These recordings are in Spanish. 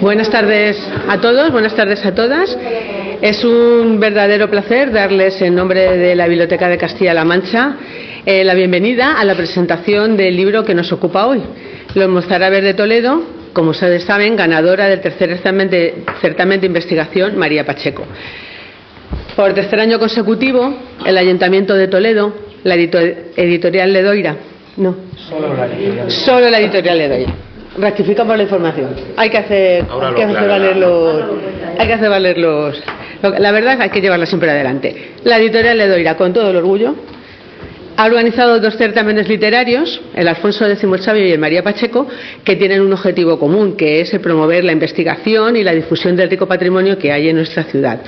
Buenas tardes a todos, buenas tardes a todas. Es un verdadero placer darles en nombre de la Biblioteca de Castilla-La Mancha la bienvenida a la presentación del libro que nos ocupa hoy, Los mozárabes de Toledo, como ustedes saben, ganadora del tercer certamen de investigación María Pacheco. Por tercer año consecutivo, el Ayuntamiento de Toledo, la editorial Ledoira, solo la editorial Ledoira. Rectificamos la información. Hay que hacer valer los. La verdad, hay que llevarla siempre adelante. La editorial Ledoira, con todo el orgullo, ha organizado dos certámenes literarios, el Alfonso X el Sabio y el María Pacheco, que tienen un objetivo común, que es el promover la investigación y la difusión del rico patrimonio que hay en nuestra ciudad.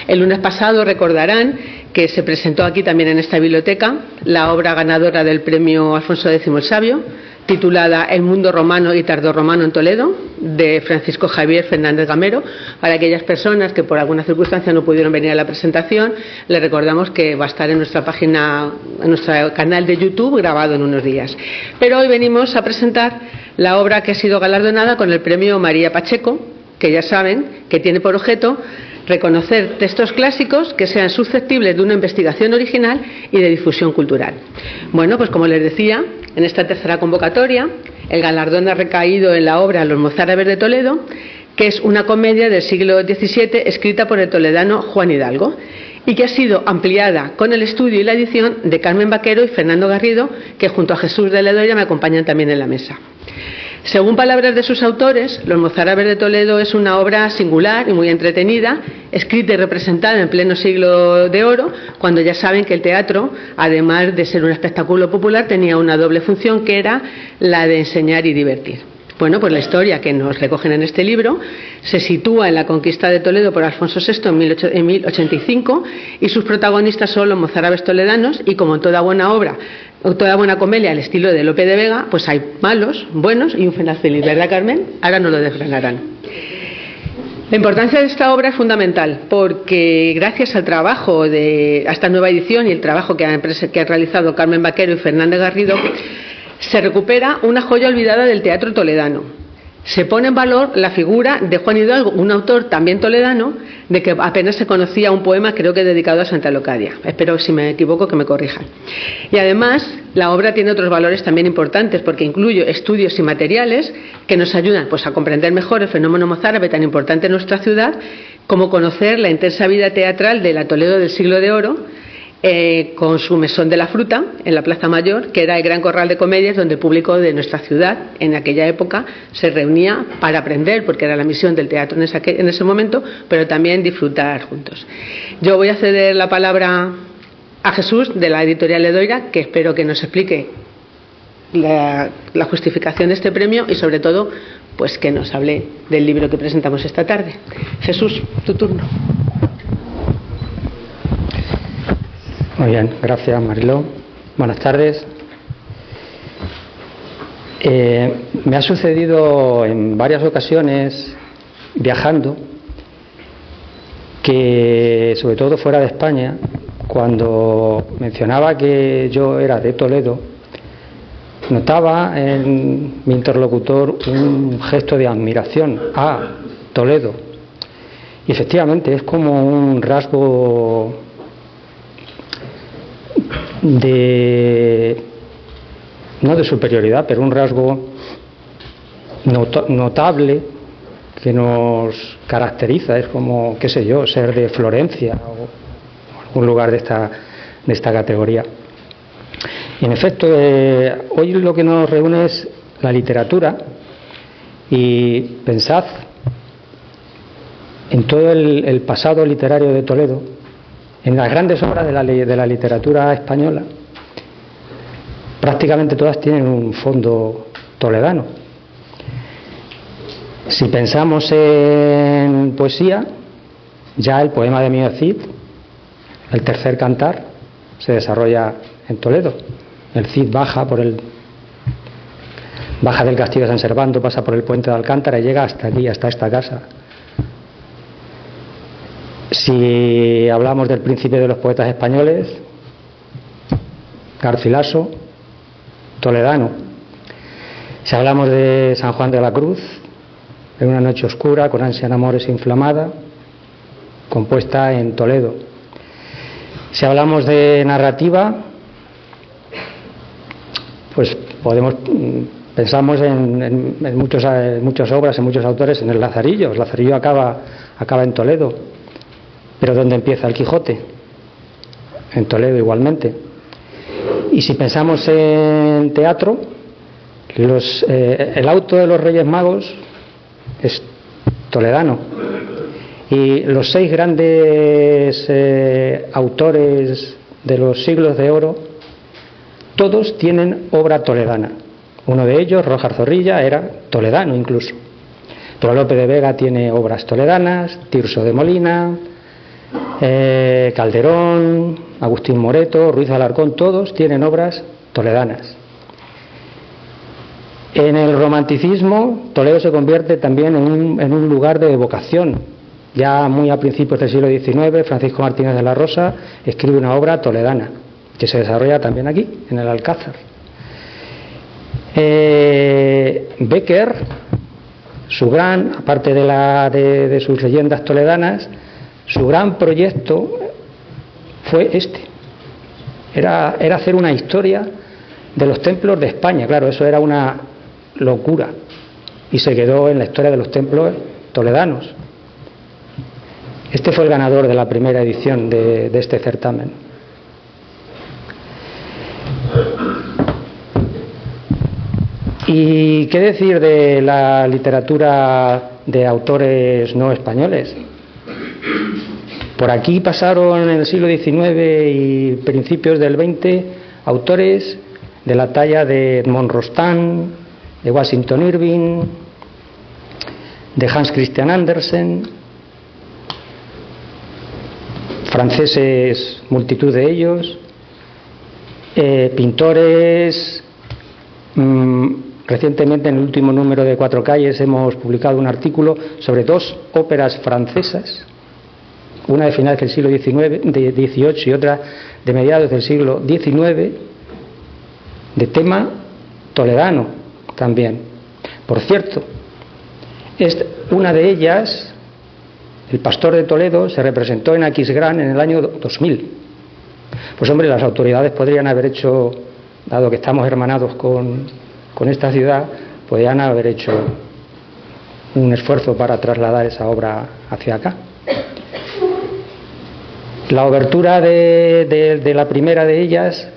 El lunes pasado recordarán que se presentó aquí también en esta biblioteca la obra ganadora del premio Alfonso X el Sabio, titulada El mundo romano y tardorromano en Toledo, de Francisco Javier Fernández Gamero. Para aquellas personas que por alguna circunstancia no pudieron venir a la presentación, les recordamos que va a estar en nuestra página, en nuestro canal de YouTube, grabado en unos días. Pero hoy venimos a presentar la obra que ha sido galardonada con el premio María Pacheco, que ya saben que tiene por objeto reconocer textos clásicos que sean susceptibles de una investigación original y de difusión cultural. Bueno, pues como les decía, en esta tercera convocatoria, el galardón ha recaído en la obra Los mozárabes de Toledo, que es una comedia del siglo XVII escrita por el toledano Juan Hidalgo y que ha sido ampliada con el estudio y la edición de Carmen Vaquero y Fernando Garrido, que junto a Jesús de Ledoira me acompañan también en la mesa. Según palabras de sus autores, Los mozárabes de Toledo es una obra singular y muy entretenida, escrita y representada en pleno siglo de oro, cuando ya saben que el teatro, además de ser un espectáculo popular, tenía una doble función, que era la de enseñar y divertir. Bueno, pues la historia que nos recogen en este libro se sitúa en la conquista de Toledo por Alfonso VI en 1085 y sus protagonistas son los mozárabes toledanos, y como en toda buena obra, toda buena comedia al estilo de Lope de Vega, pues hay malos, buenos y un final feliz, ¿verdad, Carmen? Ahora nos lo desgranarán. La importancia de esta obra es fundamental porque gracias al trabajo a esta nueva edición y el trabajo que han realizado Carmen Vaquero y Fernando Garrido, se recupera una joya olvidada del teatro toledano. Se pone en valor la figura de Juan Hidalgo, un autor también toledano, de que apenas se conocía un poema, creo que dedicado a Santa Leocadia. Espero, si me equivoco, que me corrijan. Y además, la obra tiene otros valores también importantes, porque incluye estudios y materiales que nos ayudan pues a comprender mejor el fenómeno mozárabe tan importante en nuestra ciudad, como conocer la intensa vida teatral de la Toledo del siglo de oro, con su Mesón de la Fruta en la Plaza Mayor, que era el gran corral de comedias donde el público de nuestra ciudad en aquella época se reunía para aprender, porque era la misión del teatro en ese momento, pero también disfrutar juntos. Yo voy a ceder la palabra a Jesús de la editorial Ledoira, que espero que nos explique la justificación de este premio y sobre todo pues que nos hable del libro que presentamos esta tarde. Jesús, tu turno. Muy bien, gracias Mariló. Buenas tardes. Me ha sucedido en varias ocasiones viajando, que sobre todo fuera de España, cuando mencionaba que yo era de Toledo, notaba en mi interlocutor un gesto de admiración a Toledo. Y efectivamente es como un rasgo no de superioridad, pero un rasgo notable que nos caracteriza. Es como, qué sé yo, ser de Florencia o algún lugar de esta categoría. Y en efecto, hoy lo que nos reúne es la literatura, y pensad en todo el pasado literario de Toledo. En las grandes obras de la literatura española, prácticamente todas tienen un fondo toledano. Si pensamos en poesía, ya el poema de Mío Cid, el tercer cantar, se desarrolla en Toledo. El Cid baja del castillo de San Servando, pasa por el puente de Alcántara y llega hasta aquí, hasta esta casa. Si hablamos del príncipe de los poetas españoles, Garcilaso, toledano. Si hablamos de San Juan de la Cruz, en una noche oscura, con ansia de amores inflamada, compuesta en Toledo. Si hablamos de narrativa, pues pensamos en muchas obras, en muchos autores, en el Lazarillo. El Lazarillo acaba en Toledo. Pero ¿dónde empieza el Quijote? En Toledo igualmente. Y si pensamos en teatro, el auto de los Reyes Magos es toledano. Y los 6 grandes autores de los siglos de oro, todos tienen obra toledana. Uno de ellos, Rojar Zorrilla, era toledano incluso. Pero Lope de Vega tiene obras toledanas, Tirso de Molina, Calderón, Agustín Moreto, Ruiz Alarcón, todos tienen obras toledanas. En el romanticismo, Toledo se convierte también en un lugar de evocación. Ya muy a principios del siglo XIX, Francisco Martínez de la Rosa escribe una obra toledana, que se desarrolla también aquí, en el Alcázar. Bécquer, aparte de sus leyendas toledanas, su gran proyecto fue era hacer una historia de los templos de España. Claro, eso era una locura y se quedó en la historia de los templos toledanos. Este fue el ganador de la primera edición de este certamen. ¿Y qué decir de la literatura de autores no españoles? Por aquí pasaron en el siglo XIX y principios del XX autores de la talla de Edmond Rostand, de Washington Irving, de Hans Christian Andersen, franceses, multitud de ellos, pintores. Recientemente, en el último número de Cuatro Calles, hemos publicado un artículo sobre 2 óperas francesas, una de finales del siglo XVIII y otra de mediados del siglo XIX, de tema toledano también. Por cierto, una de ellas, El Pastor de Toledo, se representó en Aquisgrán en el año 2000. Pues hombre, las autoridades podrían haber hecho, dado que estamos hermanados con esta ciudad, podrían haber hecho un esfuerzo para trasladar esa obra hacia acá. La obertura de la primera de ellas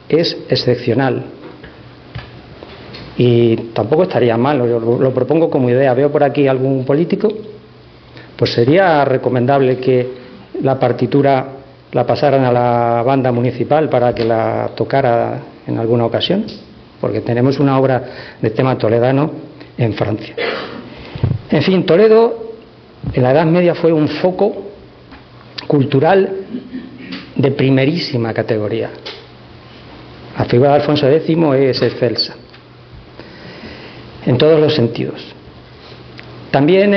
es excepcional y tampoco estaría mal, lo propongo como idea. Veo por aquí algún político, pues sería recomendable que la partitura la pasaran a la banda municipal para que la tocara en alguna ocasión, porque tenemos una obra de tema toledano en Francia. En fin, Toledo en la Edad Media fue un foco cultural de primerísima categoría. La figura de Alfonso X es excelsa en todos los sentidos. También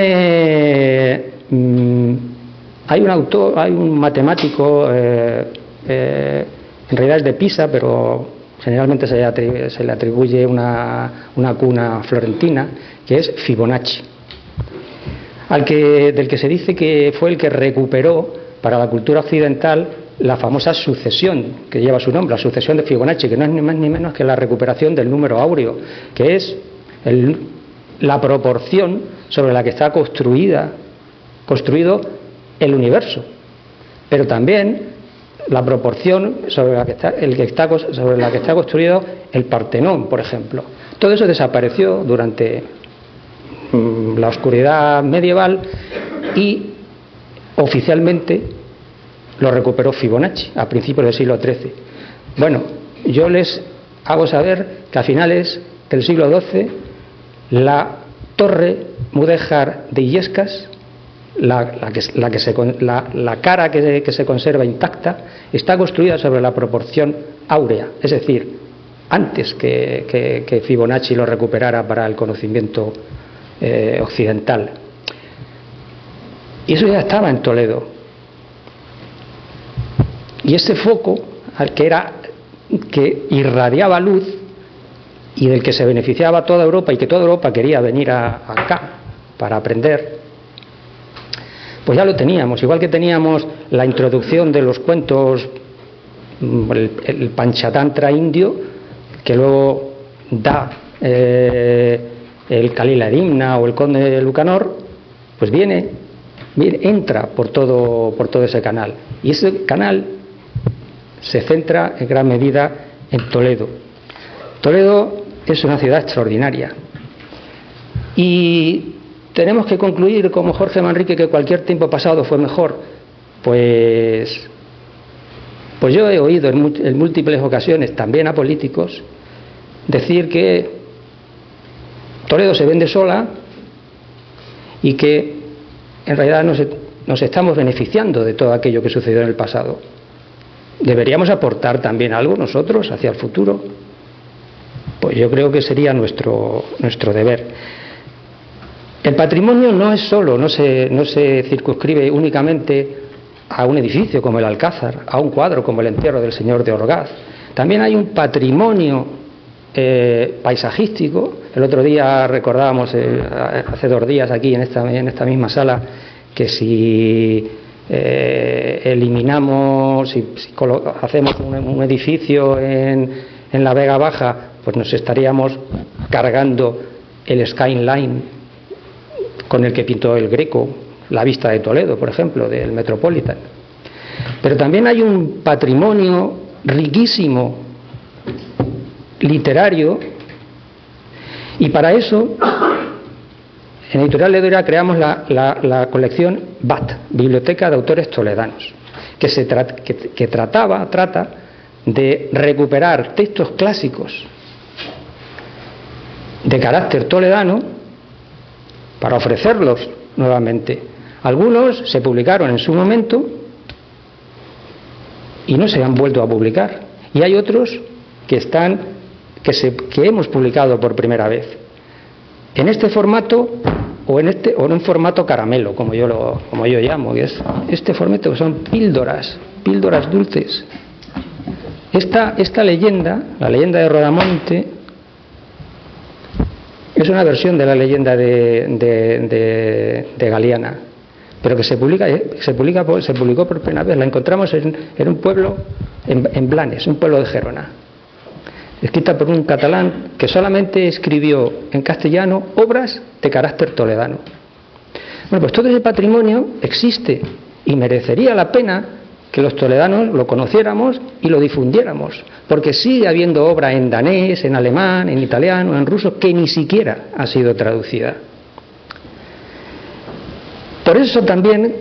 hay un matemático, en realidad es de Pisa, pero generalmente se le atribuye una cuna florentina, que es Fibonacci, del que se dice que fue el que recuperó para la cultura occidental la famosa sucesión que lleva su nombre, la sucesión de Fibonacci, que no es ni más ni menos que la recuperación del número áureo, que es la proporción sobre la que está construido el universo, pero también la proporción sobre la que está construido el Partenón, por ejemplo. Todo eso desapareció durante la oscuridad medieval y oficialmente lo recuperó Fibonacci a principios del siglo XIII. Bueno, yo les hago saber que a finales del siglo XII la torre mudéjar de Illescas, la cara que se conserva intacta, está construida sobre la proporción áurea, es decir, antes que Fibonacci lo recuperara para el conocimiento occidental. Y eso ya estaba en Toledo. Y ese foco que irradiaba luz y del que se beneficiaba toda Europa y que toda Europa quería venir acá para aprender, pues ya lo teníamos, igual que teníamos la introducción de los cuentos, el Panchatantra indio, que luego da el Kalila Dimna o el Conde de Lucanor, pues entra por todo ese canal. Y ese canal se centra en gran medida en Toledo. Toledo es una ciudad extraordinaria. Y tenemos que concluir, como Jorge Manrique, que cualquier tiempo pasado fue mejor. Pues yo he oído en múltiples ocasiones, también a políticos, decir que Toledo se vende sola y que en realidad nos estamos beneficiando de todo aquello que sucedió en el pasado. ¿Deberíamos aportar también algo nosotros hacia el futuro? Pues yo creo que sería nuestro deber. El patrimonio no es solo, no se circunscribe únicamente a un edificio como el Alcázar, a un cuadro como el Entierro del Señor de Orgaz. También hay un patrimonio paisajístico. El otro día recordábamos, hace 2 días aquí en esta misma sala, que si eliminamos, si hacemos un edificio en la Vega Baja, pues nos estaríamos cargando el skyline con el que pintó el Greco, la vista de Toledo, por ejemplo, del Metropolitan. Pero también hay un patrimonio riquísimo literario, y para eso en Editorial Ledoira creamos la colección BAT, Biblioteca de Autores Toledanos, que trata de recuperar textos clásicos de carácter toledano para ofrecerlos nuevamente. Algunos se publicaron en su momento y no se han vuelto a publicar, y hay otros que hemos publicado por primera vez en este formato o en un formato caramelo, como yo llamo, que es este formato, que son píldoras dulces. Esta leyenda, la leyenda de Rodamonte, es una versión de la leyenda de Galiana, pero que se publicó por primera vez. La encontramos en un pueblo, en Blanes, un pueblo de Gerona, escrita por un catalán que solamente escribió en castellano obras de carácter toledano. Bueno, pues todo ese patrimonio existe y merecería la pena que los toledanos lo conociéramos y lo difundiéramos, porque sigue habiendo obra en danés, en alemán, en italiano, en ruso, que ni siquiera ha sido traducida. Por eso también,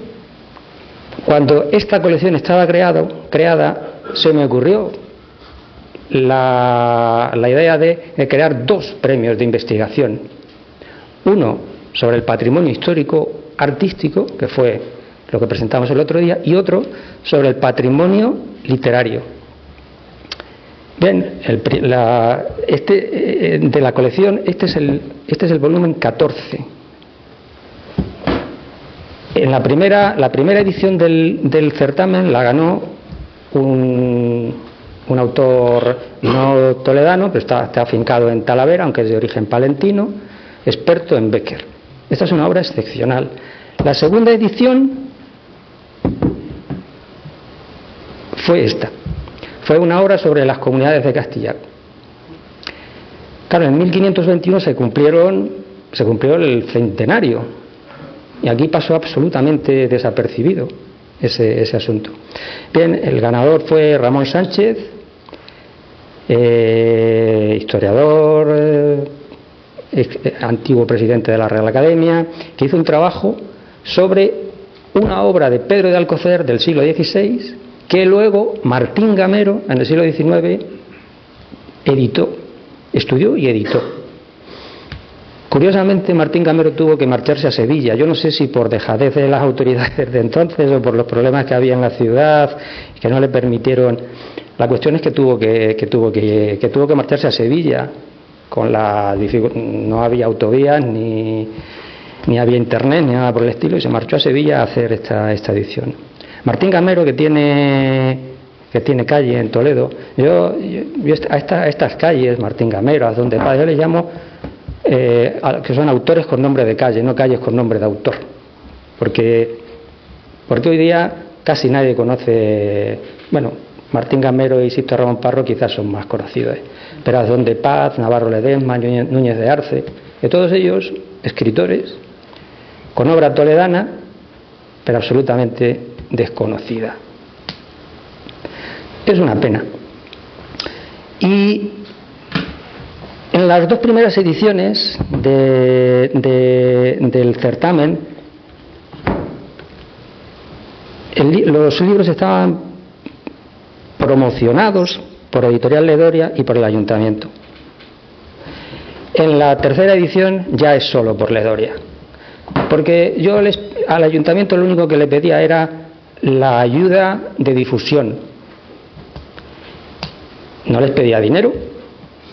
cuando esta colección estaba creada, se me ocurrió la idea de crear 2 premios de investigación. Uno sobre el patrimonio histórico artístico, que fue lo que presentamos el otro día, y otro sobre el patrimonio literario. Bien, de la colección, este es el volumen 14. En la primera edición del certamen la ganó un autor no toledano, pero está afincado en Talavera, aunque es de origen palentino, experto en Bécquer. Esta es una obra excepcional. La segunda edición fue una obra sobre las comunidades de Castilla. Claro, en 1521 se cumplió el centenario, y aquí pasó absolutamente desapercibido ese asunto. Bien, el ganador fue Ramón Sánchez, historiador, antiguo presidente de la Real Academia, que hizo un trabajo sobre una obra de Pedro de Alcocer del siglo XVI, que luego Martín Gamero, en el siglo XIX, estudió y editó. Curiosamente, Martín Gamero tuvo que marcharse a Sevilla. Yo no sé si por dejadez de las autoridades de entonces o por los problemas que había en la ciudad, que no le permitieron. La cuestión es que tuvo que marcharse a Sevilla. No había autovías, ni había internet, ni nada por el estilo, y se marchó a Sevilla a hacer esta edición. Martín Gamero, que tiene calle en Toledo, yo a estas calles, Martín Gamero, a donde yo le llamo que son autores con nombre de calle, no calles con nombre de autor. Porque hoy día casi nadie conoce, bueno, Martín Gamero y Sisto Ramón Parro quizás son más conocidos, Perazón de Paz, Navarro Ledesma, Núñez de Arce, de todos ellos escritores con obra toledana, pero absolutamente desconocida. Es una pena. Y en las dos primeras ediciones del certamen, los libros estaban promocionados por Editorial Ledoria y por el Ayuntamiento. En la tercera edición ya es solo por Ledoria, porque yo al Ayuntamiento lo único que le pedía era la ayuda de difusión. No les pedía dinero,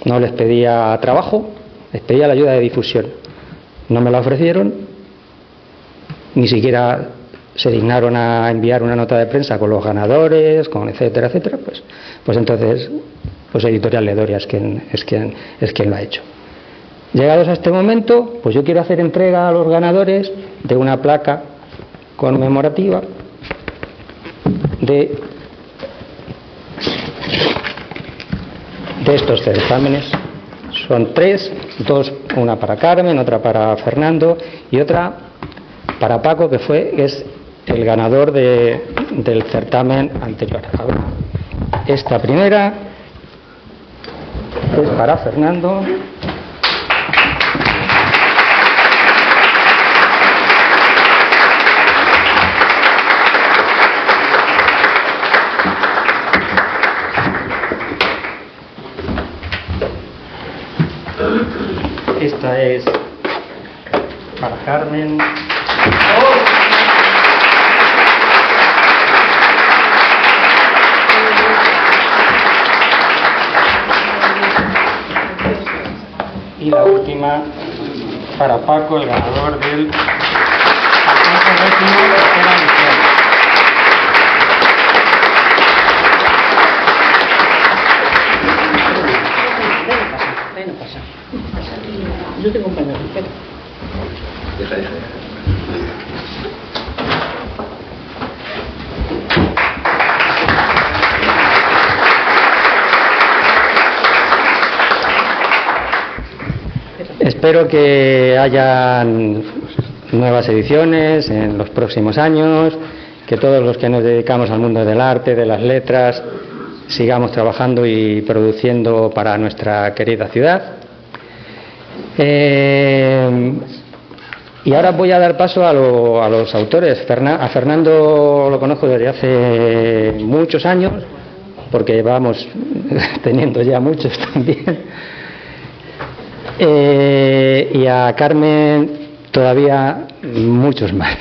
no les pedía trabajo, les pedía la ayuda de difusión. No me la ofrecieron, ni siquiera se dignaron a enviar una nota de prensa con los ganadores, con etcétera, etcétera. Pues entonces, pues Editorial Ledoria es quien lo ha hecho. Llegados a este momento, pues yo quiero hacer entrega a los ganadores de una placa conmemorativa de estos certámenes. Son tres, dos, una para Carmen, otra para Fernando y otra para Paco, que es el ganador del certamen anterior. Esta primera es para Fernando. Esta es para Carmen. Y la última para Paco, el ganador del Yo te acompaño, espera. Deja. Espero que hayan nuevas ediciones en los próximos años, que todos los que nos dedicamos al mundo del arte, de las letras, sigamos trabajando y produciendo para nuestra querida ciudad. Y ahora voy a dar paso a los autores. A Fernando lo conozco desde hace muchos años, porque vamos teniendo ya muchos también. Y a Carmen todavía muchos más.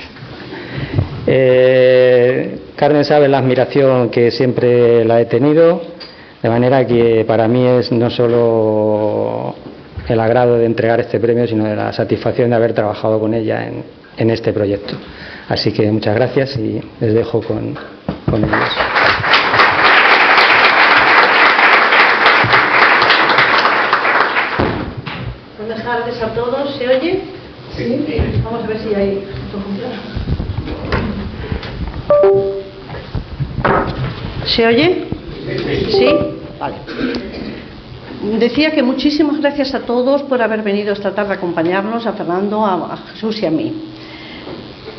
Carmen sabe la admiración que siempre la he tenido, de manera que para mí es no solo el agrado de entregar este premio, sino de la satisfacción de haber trabajado con ella en este proyecto. Así que muchas gracias y les dejo con ellos. Buenas tardes a todos. ¿Se oye? Sí. Vamos a ver si ahí esto funciona. ¿Se oye? ¿Sí? Vale. Decía que muchísimas gracias a todos por haber venido esta tarde a acompañarnos, a Fernando, a Jesús y a mí.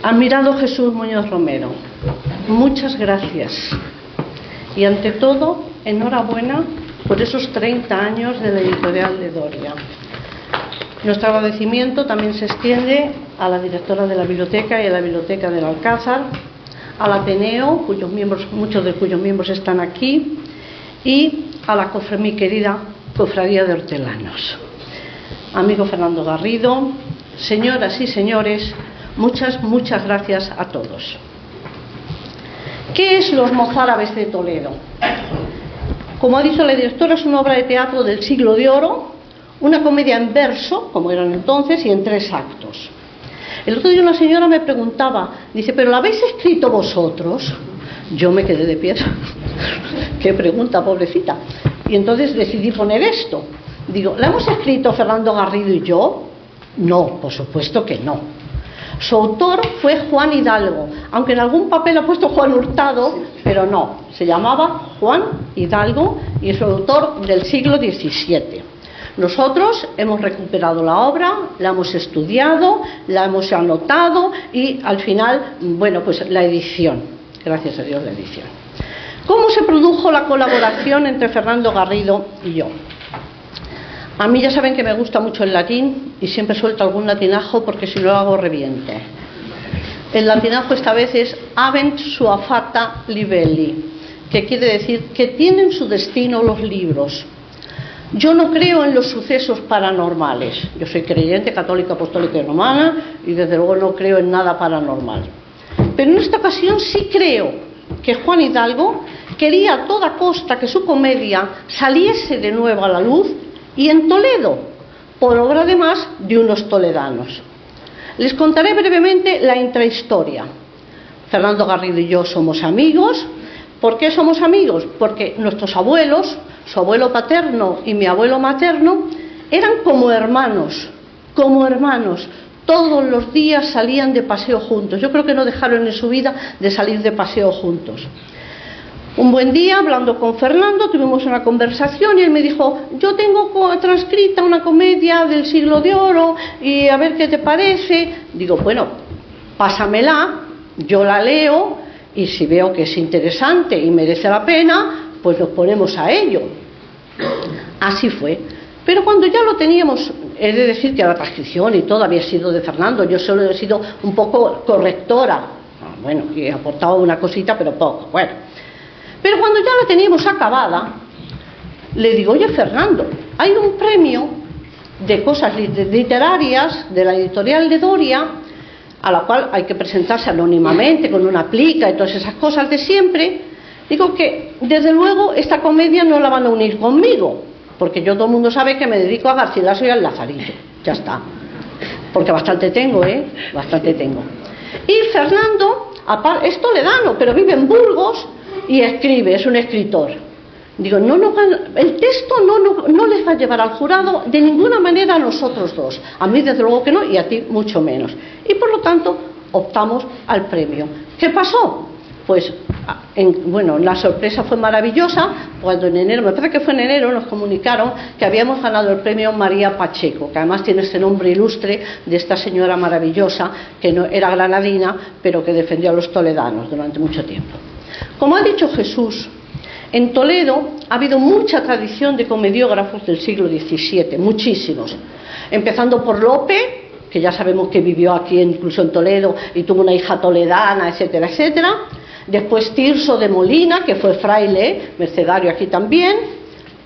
Admirado Jesús Muñoz Romero, muchas gracias. Y ante todo, enhorabuena por esos 30 años de la Editorial Ledoria. Nuestro agradecimiento también se extiende a la directora de la biblioteca y a la biblioteca del Alcázar, al Ateneo, muchos de cuyos miembros están aquí, y a la mi querida Cofradía de Hortelanos. Amigo Fernando Garrido, señoras y señores, muchas gracias a todos. ¿Qué es Los Mozárabes de Toledo? Como ha dicho la directora, es una obra de teatro del siglo de oro, una comedia en verso, como eran entonces, y en 3 actos. El otro día una señora me preguntaba, dice, ¿pero la habéis escrito vosotros? Yo me quedé de piedra. Qué pregunta, pobrecita. Y entonces decidí poner esto. Digo, ¿la hemos escrito Fernando Garrido y yo? No, por supuesto que no. Su autor fue Juan Hidalgo, aunque en algún papel ha puesto Juan Hurtado, pero no, se llamaba Juan Hidalgo y es un autor del siglo XVII. Nosotros hemos recuperado la obra, la hemos estudiado, la hemos anotado y al final, bueno, pues la edición, gracias a Dios la edición. ¿Cómo se produjo la colaboración entre Fernando Garrido y yo? A mí ya saben que me gusta mucho el latín y siempre suelto algún latinajo porque si no lo hago reviento. El latinajo esta vez es habent sua fata libelli, que quiere decir que tienen su destino los libros. Yo no creo en los sucesos paranormales. Yo soy creyente, católica, apostólica y romana y desde luego no creo en nada paranormal. Pero en esta ocasión sí creo que Juan Hidalgo quería a toda costa que su comedia saliese de nuevo a la luz y en Toledo, por obra además de unos toledanos. Les contaré brevemente la intrahistoria. Fernando Garrido y yo somos amigos. ¿Por qué somos amigos? Porque nuestros abuelos, su abuelo paterno y mi abuelo materno, eran como hermanos, todos los días salían de paseo juntos. Yo creo que no dejaron en su vida de salir de paseo juntos. Un buen día, hablando con Fernando, tuvimos una conversación y él me dijo, yo tengo transcrita una comedia del Siglo de Oro y a ver qué te parece. Digo, bueno, pásamela, yo la leo y si veo que es interesante y merece la pena, pues nos ponemos a ello. Así fue. Pero cuando ya lo teníamos, he de decir que la transcripción y todo había sido de Fernando, yo solo he sido un poco correctora. Bueno, y he aportado una cosita, pero poco. Bueno. Pero cuando ya la teníamos acabada, le digo, oye Fernando, hay un premio de cosas literarias de la editorial de Doria, a la cual hay que presentarse anónimamente, con una plica y todas esas cosas de siempre. Digo que, desde luego, esta comedia no la van a unir conmigo, porque yo todo el mundo sabe que me dedico a Garcilaso y al Lazarillo, ya está. Porque bastante tengo, bastante tengo. Y Fernando, es toledano, pero vive en Burgos, y escribe, es un escritor. Digo, el texto no les va a llevar al jurado de ninguna manera a nosotros dos. A mí desde luego que no y a ti mucho menos. Y por lo tanto optamos al premio. ¿Qué pasó? Pues, bueno, la sorpresa fue maravillosa cuando en enero, me parece que fue en enero, nos comunicaron que habíamos ganado el premio María Pacheco, que además tiene ese nombre ilustre de esta señora maravillosa que no era granadina, pero que defendió a los toledanos durante mucho tiempo. Como ha dicho Jesús, en Toledo ha habido mucha tradición de comediógrafos del siglo XVII, muchísimos. Empezando por Lope, que ya sabemos que vivió aquí incluso en Toledo y tuvo una hija toledana, etcétera, etcétera. Después Tirso de Molina, que fue fraile, mercedario aquí también.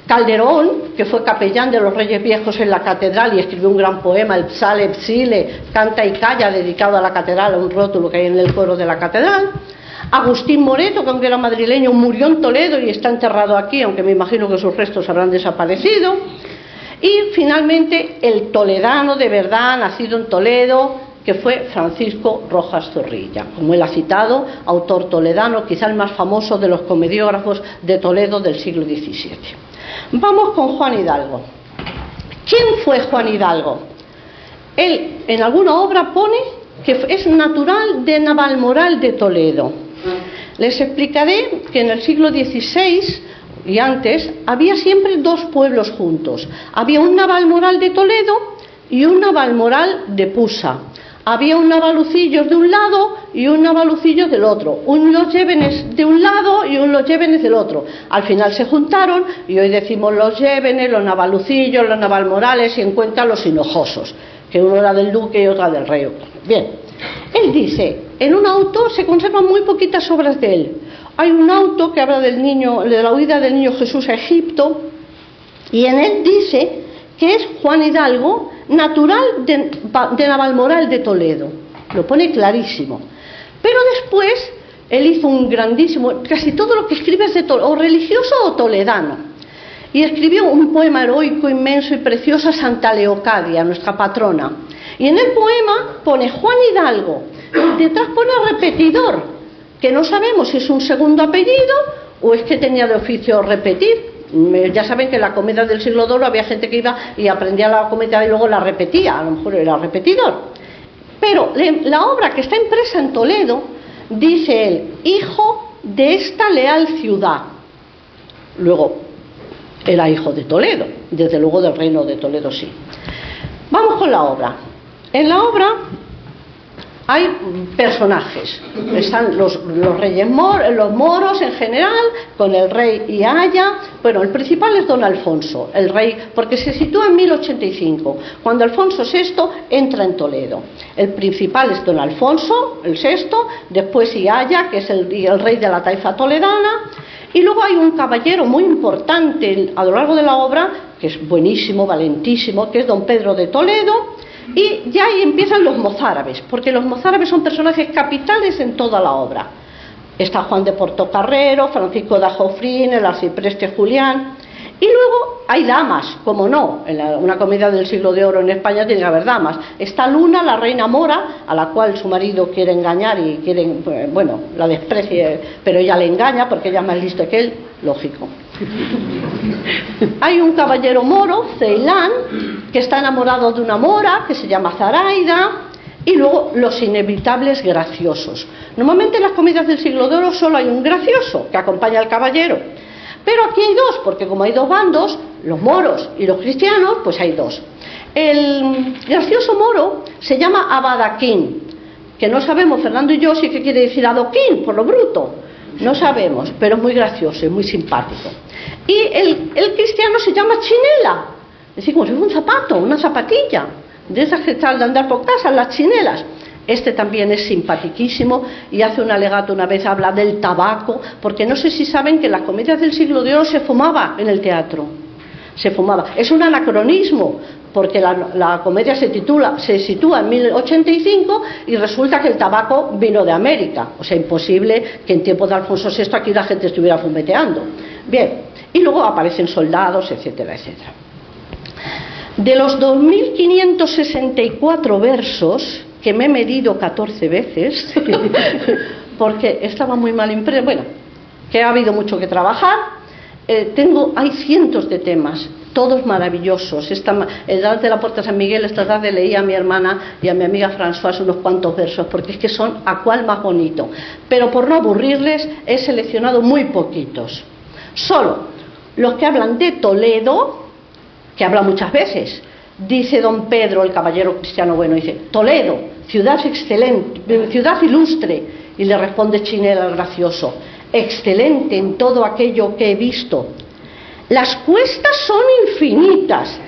Calderón, que fue capellán de los Reyes Viejos en la catedral y escribió un gran poema, el Psale Psile, Canta y Calla, dedicado a la catedral, a un rótulo que hay en el coro de la catedral. Agustín Moreto, que aunque era madrileño, murió en Toledo y está enterrado aquí, aunque me imagino que sus restos habrán desaparecido. Y finalmente el toledano de verdad, nacido en Toledo, que fue Francisco Rojas Zorrilla, como él ha citado, autor toledano, quizá el más famoso de los comediógrafos de Toledo del siglo XVII. Vamos con Juan Hidalgo. ¿Quién fue Juan Hidalgo? Él en alguna obra pone que es natural de Navalmoral de Toledo. Les explicaré que en el siglo XVI y antes había siempre dos pueblos juntos. Había un Navalmoral de Toledo y un Navalmoral de Pusa. Había un Navalucillos de un lado y un Navalucillos del otro, un Los Llévenes de un lado y un Los Llévenes del otro. Al final se juntaron y hoy decimos Los Llévenes, los Navalucillos, los Navalmorales y en Cuenca los Hinojosos, que uno era del duque y otra del rey. Bien, él dice, en un auto se conservan muy poquitas obras de él. Hay un auto que habla del niño, de la huida del niño Jesús a Egipto, y en él dice que es Juan Hidalgo, natural de Navalmoral de Toledo. Lo pone clarísimo. Pero después él hizo un grandísimo, casi todo lo que escribe es de o religioso o toledano. Y escribió un poema heroico, inmenso y precioso a Santa Leocadia, nuestra patrona. Y en el poema pone Juan Hidalgo, detrás pone repetidor, que no sabemos si es un segundo apellido o es que tenía de oficio repetir. Ya saben que en la comedia del siglo de oro había gente que iba y aprendía la comedia y luego la repetía, a lo mejor era repetidor. Pero la obra que está impresa en Toledo dice él, hijo de esta leal ciudad. Luego, era hijo de Toledo, desde luego del reino de Toledo sí. Vamos con la obra. En la obra hay personajes, están los reyes los moros en general, con el rey Iaya. Bueno, el principal es don Alfonso, el rey, porque se sitúa en 1085, cuando Alfonso VI entra en Toledo. El principal es don Alfonso, el VI, después Iaya, que es el rey de la taifa toledana, y luego hay un caballero muy importante a lo largo de la obra, que es buenísimo, valentísimo, que es don Pedro de Toledo. Y ya ahí empiezan los mozárabes, porque los mozárabes son personajes capitales en toda la obra. Está Juan de Portocarrero, Francisco de Ajofrín, el arcipreste Julián. Y luego hay damas, como no, una comedia del siglo de oro en España tiene que haber damas. Está Luna, la reina mora, a la cual su marido quiere engañar y la desprecie, pero ella le engaña porque ella es más listo que él, lógico. Hay un caballero moro, Ceilán, que está enamorado de una mora que se llama Zaraida, y luego los inevitables graciosos. Normalmente en las comedias del siglo de oro solo hay un gracioso que acompaña al caballero, pero aquí hay dos, porque como hay dos bandos, los moros y los cristianos, pues hay dos. El gracioso moro se llama Abadaquín, que no sabemos, Fernando y yo, si qué quiere decir adoquín, por lo bruto. No sabemos, pero es muy gracioso, es muy simpático. Y el cristiano se llama Chinela, es decir, como si fuera un zapato, una zapatilla, de esas que están de andar por casa, las chinelas. Este también es simpaticísimo y hace un alegato una vez, habla del tabaco, porque no sé si saben que en las comedias del siglo de oro se fumaba en el teatro. Se fumaba. Es un anacronismo, porque la comedia se sitúa en 1085 y resulta que el tabaco vino de América. O sea, imposible que en tiempos de Alfonso VI aquí la gente estuviera fumeteando. Bien, y luego aparecen soldados, etcétera, etcétera. De los 2564 versos, que me he medido 14 veces, porque estaba muy mal impreso, bueno, que ha habido mucho que trabajar, hay cientos de temas, todos maravillosos. El dar de la Puerta de San Miguel, esta tarde leí a mi hermana y a mi amiga Françoise unos cuantos versos, porque es que son a cual más bonito. Pero por no aburrirles, he seleccionado muy poquitos. Solo los que hablan de Toledo, que habla muchas veces. Dice don Pedro, el caballero cristiano bueno, dice, Toledo, ciudad excelente, ciudad ilustre. Y le responde Chinela el gracioso, excelente en todo aquello que he visto. Las cuestas son infinitas,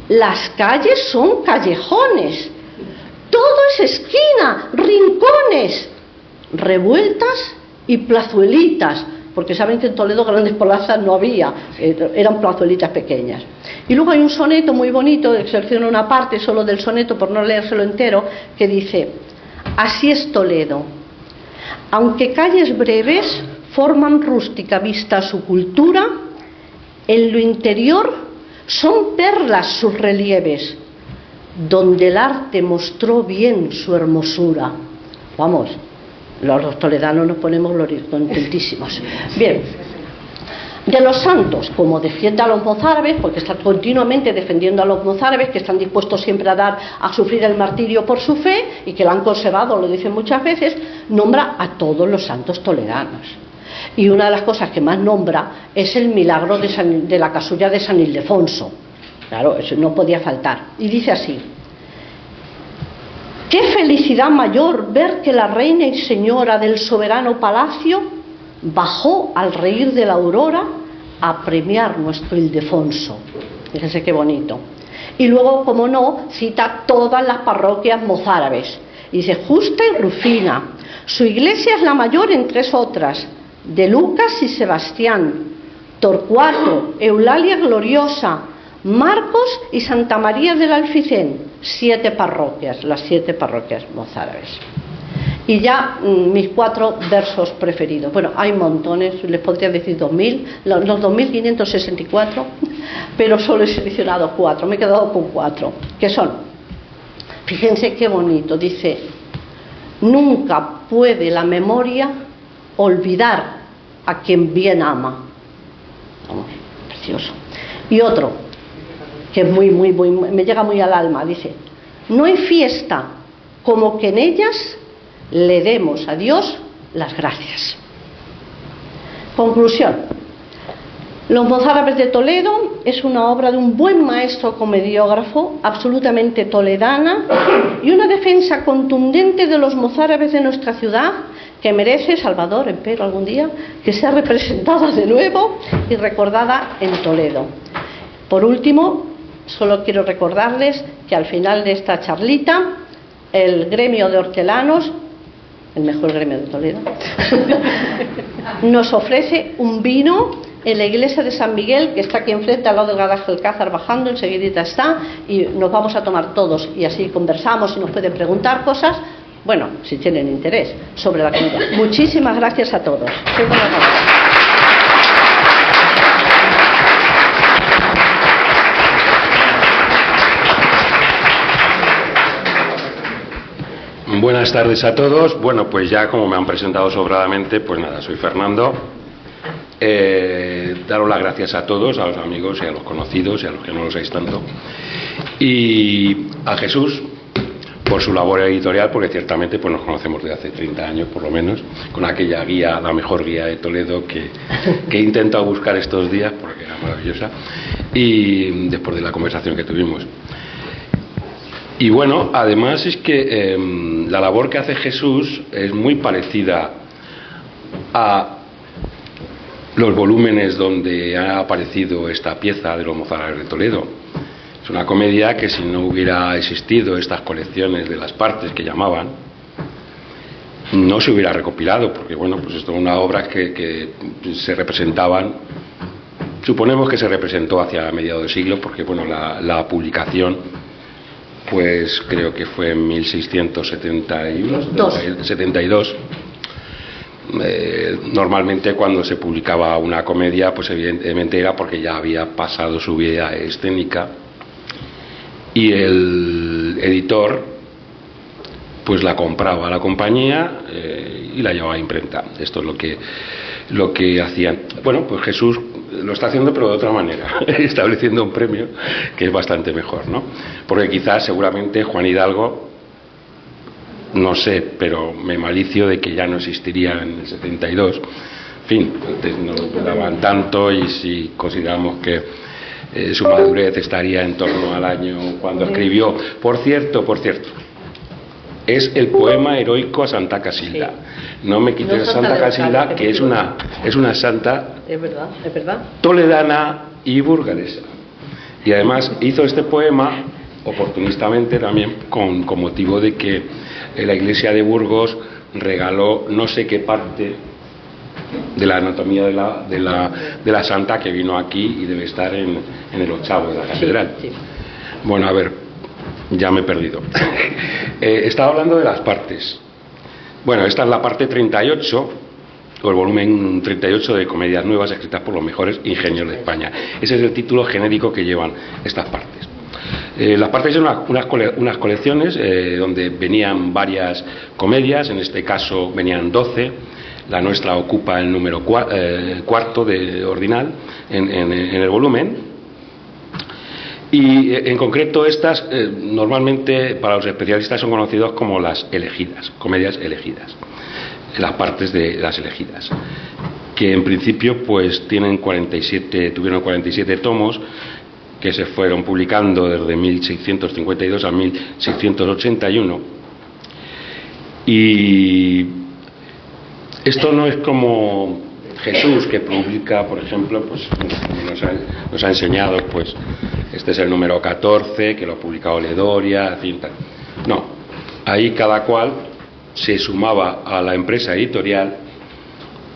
las calles son callejones, todo es esquina, rincones, revueltas y plazuelitas, porque saben que en Toledo grandes plazas no había, eran plazuelitas pequeñas. Y luego hay un soneto muy bonito, selecciono una parte solo del soneto por no leérselo entero, que dice, así es Toledo, aunque calles breves forman rústica vista su cultura, en lo interior son perlas sus relieves, donde el arte mostró bien su hermosura. Vamos, los toledanos nos ponemos contentísimos. Bien, de los santos, como defiende a los mozárabes, porque está continuamente defendiendo a los mozárabes, que están dispuestos siempre a sufrir el martirio por su fe, y que la han conservado, lo dicen muchas veces, nombra a todos los santos toledanos. Y una de las cosas que más nombra es el milagro de la casulla de San Ildefonso. Claro, eso no podía faltar. Y dice así, qué felicidad mayor ver que la reina y señora del soberano palacio bajó al reír de la aurora a premiar nuestro Ildefonso. Fíjense qué bonito. Y luego, como no, cita todas las parroquias mozárabes. Y dice, Justa y Rufina, su iglesia es la mayor en 3 otras, de Lucas y Sebastián, Torcuato, Eulalia Gloriosa, Marcos y Santa María del Alficén. 7 parroquias, las 7 parroquias mozárabes. Y ya mis 4 versos preferidos. Bueno, hay montones, les podría decir 2000, los 2564, pero solo he seleccionado 4, me he quedado con 4, que son, fíjense qué bonito, dice, nunca puede la memoria olvidar a quien bien ama. Vamos, precioso. Y otro, que es me llega muy al alma, dice: no hay fiesta como que en ellas le demos a Dios las gracias. Conclusión: Los mozárabes de Toledo es una obra de un buen maestro comediógrafo, absolutamente toledana, y una defensa contundente de los mozárabes de nuestra ciudad, que merece, Salvador, espero algún día, que sea representada de nuevo y recordada en Toledo. Por último, solo quiero recordarles que al final de esta charlita, el gremio de hortelanos, el mejor gremio de Toledo, nos ofrece un vino en la iglesia de San Miguel, que está aquí enfrente, al lado del garaje del Cázar, bajando, enseguidita está, y nos vamos a tomar todos, y así conversamos y nos pueden preguntar cosas, bueno, si tienen interés, sobre la comida. Muchísimas gracias a todos. Buenas tardes a todos. Bueno, pues ya como me han presentado sobradamente, pues nada, soy Fernando. Daros las gracias a todos, a los amigos y a los conocidos y a los que no lo sois tanto, y a Jesús por su labor editorial, porque ciertamente pues nos conocemos desde hace 30 años por lo menos, con aquella guía, la mejor guía de Toledo que he intentado buscar estos días porque era maravillosa, y después de la conversación que tuvimos. Y bueno, además es que la labor que hace Jesús es muy parecida a los volúmenes donde ha aparecido esta pieza de los mozárabes de Toledo. Es una comedia que, si no hubiera existido estas colecciones de las partes que llamaban, no se hubiera recopilado, porque bueno, pues esto es una obra que se representaban, suponemos que se representó hacia mediados de siglo, porque bueno, la publicación pues creo que fue en 1672. Normalmente cuando se publicaba una comedia, pues evidentemente era porque ya había pasado su vida escénica y el editor pues la compraba a la compañía y la llevaba a imprenta. Esto es lo que hacían. Bueno, pues Jesús lo está haciendo, pero de otra manera, estableciendo un premio que es bastante mejor, ¿no? Porque quizás, seguramente, Juan Hidalgo, no sé, pero me malicio de que ya no existiría en el 72. En fin, antes no daban tanto, y si consideramos que su madurez estaría en torno al año cuando escribió. Por cierto, es el poema heroico a Santa Casilda. No me quites a Santa Casilda, que es una santa, es verdad, toledana y burgalesa. Y además hizo este poema oportunistamente también con motivo de que la iglesia de Burgos regaló no sé qué parte de la anatomía de la santa, que vino aquí y debe estar en el ochavo de la catedral. Sí. Bueno, a ver, ya me he perdido. Estaba hablando de las partes. Bueno, esta es la parte 38, o el volumen 38 de Comedias Nuevas escritas por los mejores ingenios de España. Ese es el título genérico que llevan estas partes. Las partes son unas colecciones donde venían varias comedias, en este caso venían 12, la nuestra ocupa el número cuarto de ordinal en el volumen. Y en concreto estas normalmente para los especialistas son conocidas como las elegidas, comedias elegidas, las partes de las elegidas, que en principio pues tuvieron 47 tomos que se fueron publicando desde 1652 a 1681. Y esto no es como Jesús, que publica, por ejemplo, pues nos ha enseñado, pues este es el número 14, que lo ha publicado Ledoria, en fin, tal. No, ahí cada cual se sumaba a la empresa editorial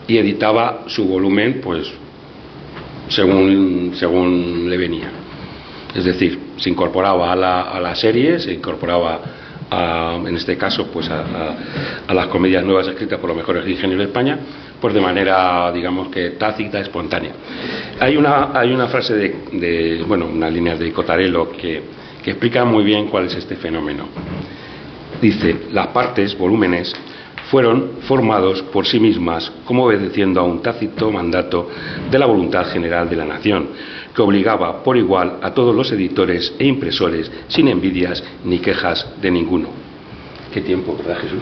y editaba su volumen, pues según le venía. Es decir, se incorporaba a la serie, se incorporaba en este caso pues a las comedias nuevas escritas por los mejores ingenios de España, pues de manera, digamos, que tácita, espontánea. Hay una frase unas líneas de Cotarello que explica muy bien cuál es este fenómeno. Dice: las partes, volúmenes, fueron formados por sí mismas como obedeciendo a un tácito mandato de la voluntad general de la nación, que obligaba por igual a todos los editores e impresores, sin envidias ni quejas de ninguno. Qué tiempo, ¿verdad, Jesús?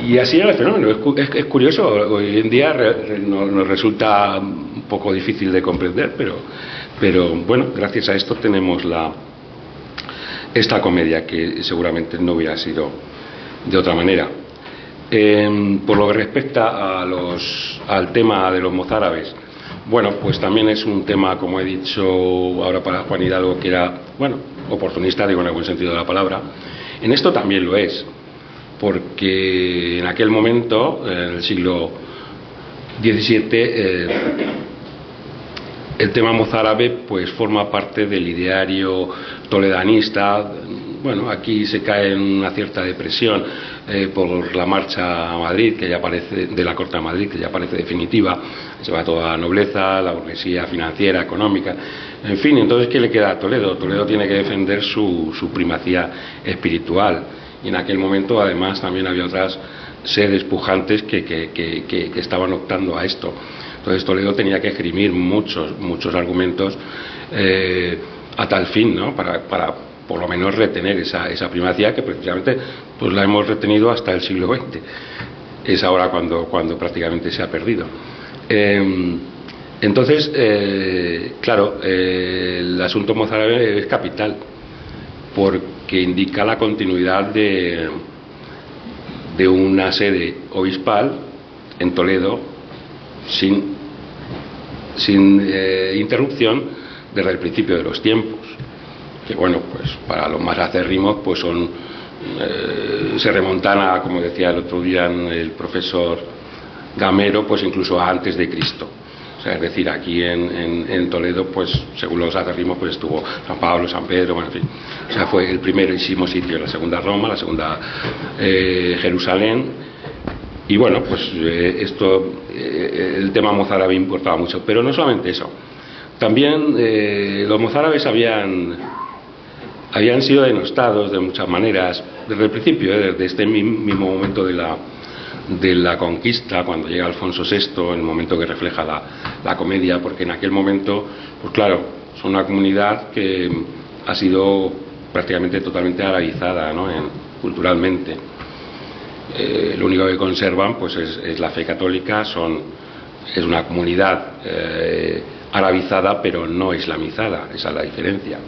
y así era el fenómeno. Es curioso, hoy en día nos resulta un poco difícil de comprender, pero bueno, gracias a esto tenemos esta comedia, que seguramente no hubiera sido de otra manera. Por lo que respecta al tema de los mozárabes, bueno, pues también es un tema, como he dicho ahora para Juan Hidalgo, que era, bueno, oportunista, digo en el buen sentido de la palabra. En esto también lo es, porque en aquel momento, en el siglo XVII, el tema mozárabe pues forma parte del ideario toledanista. Bueno, aquí se cae en una cierta depresión por la marcha a Madrid, que ya parece, de la Corte de Madrid, que ya parece definitiva. Se va toda la nobleza, la burguesía financiera, económica, en fin. Entonces, ¿qué le queda a Toledo? Toledo tiene que defender su primacía espiritual, y en aquel momento además también había otras sedes pujantes que estaban optando a esto. Entonces Toledo tenía que esgrimir muchos argumentos a tal fin, ¿no? Para por lo menos retener esa primacía, que precisamente pues la hemos retenido hasta el siglo XX. Es ahora cuando prácticamente se ha perdido. Entonces, claro, el asunto mozárabe es capital, porque indica la continuidad de una sede obispal en Toledo sin interrupción desde el principio de los tiempos, que bueno, pues para los más acérrimos pues se remontan a, como decía el otro día el profesor Gamero, pues incluso antes de Cristo. O sea, es decir, aquí en Toledo, pues según los acérrimos, pues estuvo San Pablo, San Pedro, bueno, en fin. O sea, fue el primerísimo sitio, la segunda Roma, la segunda Jerusalén. Y bueno, pues el tema mozárabe importaba mucho, pero no solamente eso. También los mozárabes habían sido denostados de muchas maneras desde el principio, desde este mismo momento de la conquista, cuando llega Alfonso VI, en el momento que refleja la comedia, porque en aquel momento, pues claro, son una comunidad que ha sido prácticamente totalmente arabizada, ¿no? Culturalmente. Lo único que conservan pues es la fe católica, es una comunidad arabizada pero no islamizada, esa es la diferencia.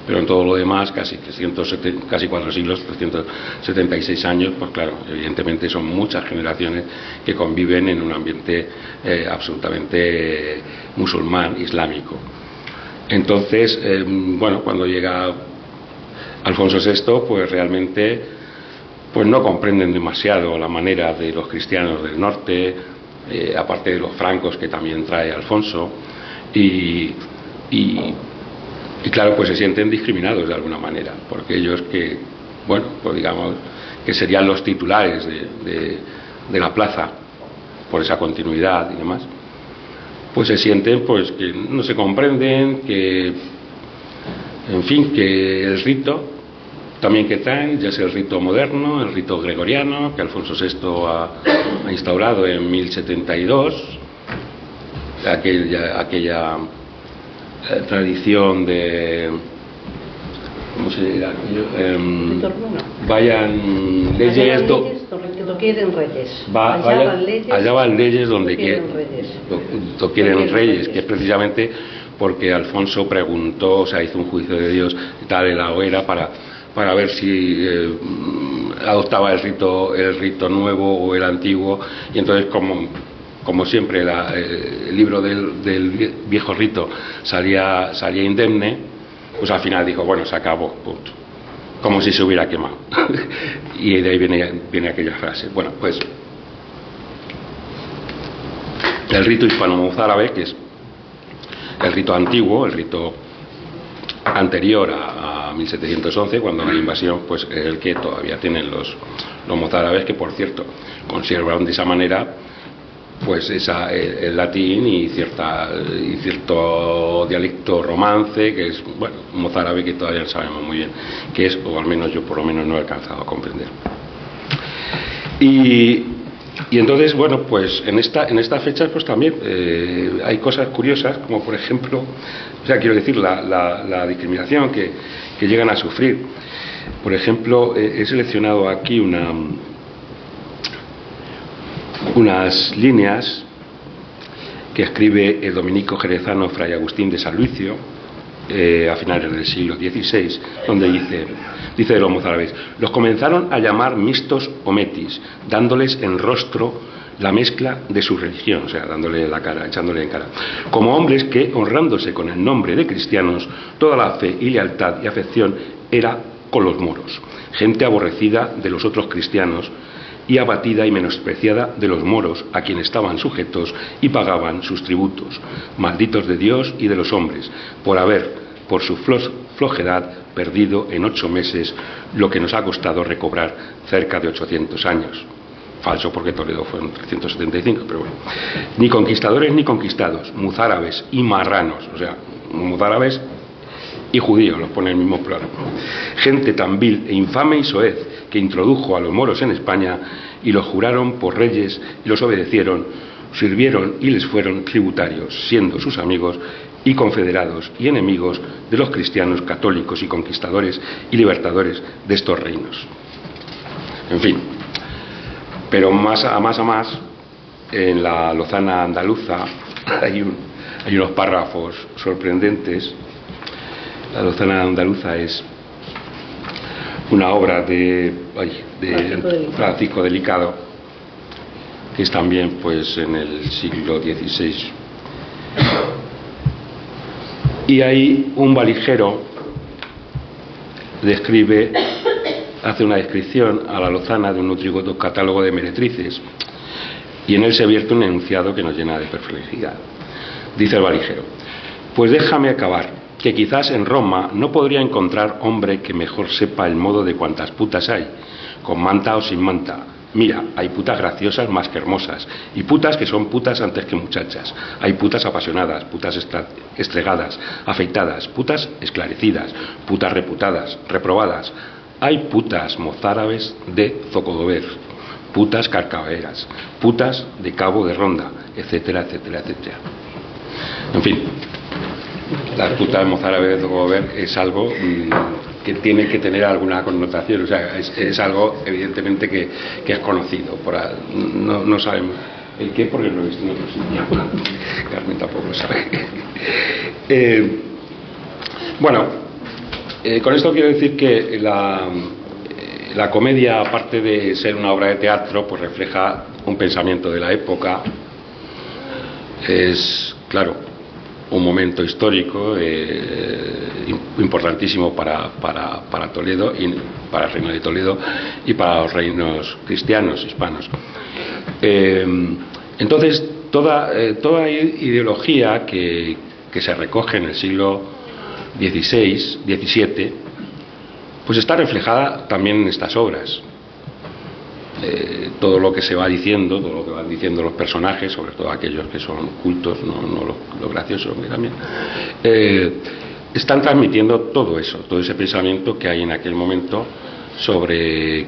Pero en todo lo demás, casi 4 siglos, 376 años, pues claro, evidentemente son muchas generaciones que conviven en un ambiente absolutamente musulmán, islámico. Entonces, bueno, cuando llega Alfonso VI, pues realmente pues no comprenden demasiado la manera de los cristianos del norte, aparte de los francos que también trae Alfonso, y claro, pues se sienten discriminados de alguna manera, porque ellos que, bueno, pues digamos que serían los titulares de la plaza, por esa continuidad y demás, pues se sienten pues que no se comprenden, que, en fin, que el rito también que traen, ya sea el rito moderno, el rito gregoriano, que Alfonso VI ha instaurado en 1072, aquella tradición de, ¿cómo se dirá? Vayan leyes donde quieren reyes. Allá van leyes donde quieren reyes, que es precisamente porque Alfonso preguntó, o sea, hizo un juicio de Dios y tal en la hoguera para ver si adoptaba el rito nuevo o el antiguo, y entonces como siempre el libro del viejo rito salía indemne, pues al final dijo, bueno, se acabó, punto, como si se hubiera quemado. Y de ahí viene aquella frase. Bueno, pues el rito hispano-mozárabe, que es el rito antiguo, el rito anterior a 1711, cuando la invasión, pues el que todavía tienen los mozárabes, que por cierto conservaron de esa manera pues el latín y cierto dialecto romance, que es, bueno, mozárabe, que todavía no sabemos muy bien qué es, o al menos yo por lo menos no he alcanzado a comprender. Y entonces, bueno, pues en estas fechas pues también hay cosas curiosas, como por ejemplo, o sea, quiero decir, la discriminación que llegan a sufrir. Por ejemplo, he seleccionado aquí unas líneas que escribe el dominico jerezano Fray Agustín de San Lucio a finales del siglo XVI, donde dice de los mozárabes: los comenzaron a llamar mixtos o metis, dándoles en rostro la mezcla de su religión, o sea, dándole la cara, echándole en cara, como hombres que, honrándose con el nombre de cristianos, toda la fe y lealtad y afección era con los moros, gente aborrecida de los otros cristianos y abatida y menospreciada de los moros, a quienes estaban sujetos y pagaban sus tributos, malditos de Dios y de los hombres, por haber, por su flojedad, perdido en 8 meses lo que nos ha costado recobrar cerca de 800 años. Falso, porque Toledo fue en 375, pero bueno. Ni conquistadores ni conquistados, mozárabes y marranos, o sea, mozárabes y judíos, los pone en el mismo plural. Gente tan vil e infame y soez que introdujo a los moros en España y los juraron por reyes y los obedecieron, sirvieron y les fueron tributarios, siendo sus amigos y confederados y enemigos de los cristianos católicos y conquistadores y libertadores de estos reinos. En fin, pero más a más, en la Lozana andaluza hay unos párrafos sorprendentes. La Lozana andaluza es una obra de Francisco Delicado, que es también pues en el siglo XVI. Y ahí un valijero hace una descripción a la Lozana de un nutrido catálogo de meretrices, y en él se vierte un enunciado que nos llena de perplejidad. Dice el valijero: pues déjame acabar, que quizás en Roma no podría encontrar hombre que mejor sepa el modo de cuantas putas hay, con manta o sin manta. Mira, hay putas graciosas más que hermosas, y putas que son putas antes que muchachas. Hay putas apasionadas, putas estregadas, afeitadas, putas esclarecidas, putas reputadas, reprobadas. Hay putas mozárabes de Zocodover, putas carcaveras, putas de Cabo de Ronda, etcétera, etcétera, etcétera. En fin, las putas mozárabes de Zocodover es algo que tiene que tener alguna connotación, o sea, es algo evidentemente que es conocido, no sabemos el qué porque lo he visto en otro sitio. Carmen tampoco lo sabe. Bueno, con esto quiero decir que la comedia, aparte de ser una obra de teatro, pues refleja un pensamiento de la época. Es, claro, un momento histórico importantísimo para Toledo, y para el reino de Toledo y para los reinos cristianos hispanos. Entonces, toda ideología que se recoge en el siglo XVI, XVII, pues está reflejada también en estas obras. Todo lo que se va diciendo, todo lo que van diciendo los personajes, sobre todo aquellos que son cultos, no los graciosos, que también están transmitiendo todo eso, todo ese pensamiento que hay en aquel momento sobre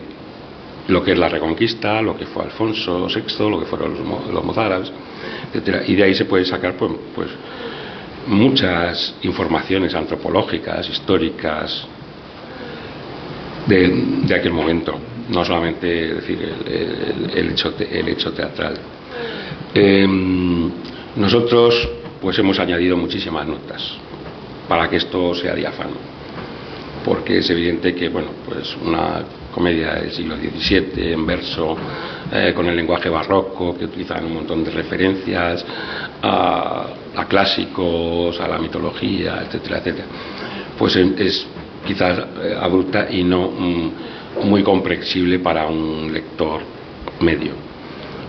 lo que es la Reconquista, lo que fue Alfonso VI, lo que fueron los mozárabes, etcétera. Y de ahí se pueden sacar pues muchas informaciones antropológicas, históricas de aquel momento, no solamente decir el hecho teatral. Nosotros pues hemos añadido muchísimas notas para que esto sea diáfano, porque es evidente que bueno, pues una comedia del siglo XVII en verso, con el lenguaje barroco, que utilizan un montón de referencias a clásicos, a la mitología, etcétera, etcétera, pues es quizás abrupta y no muy comprensible para un lector medio.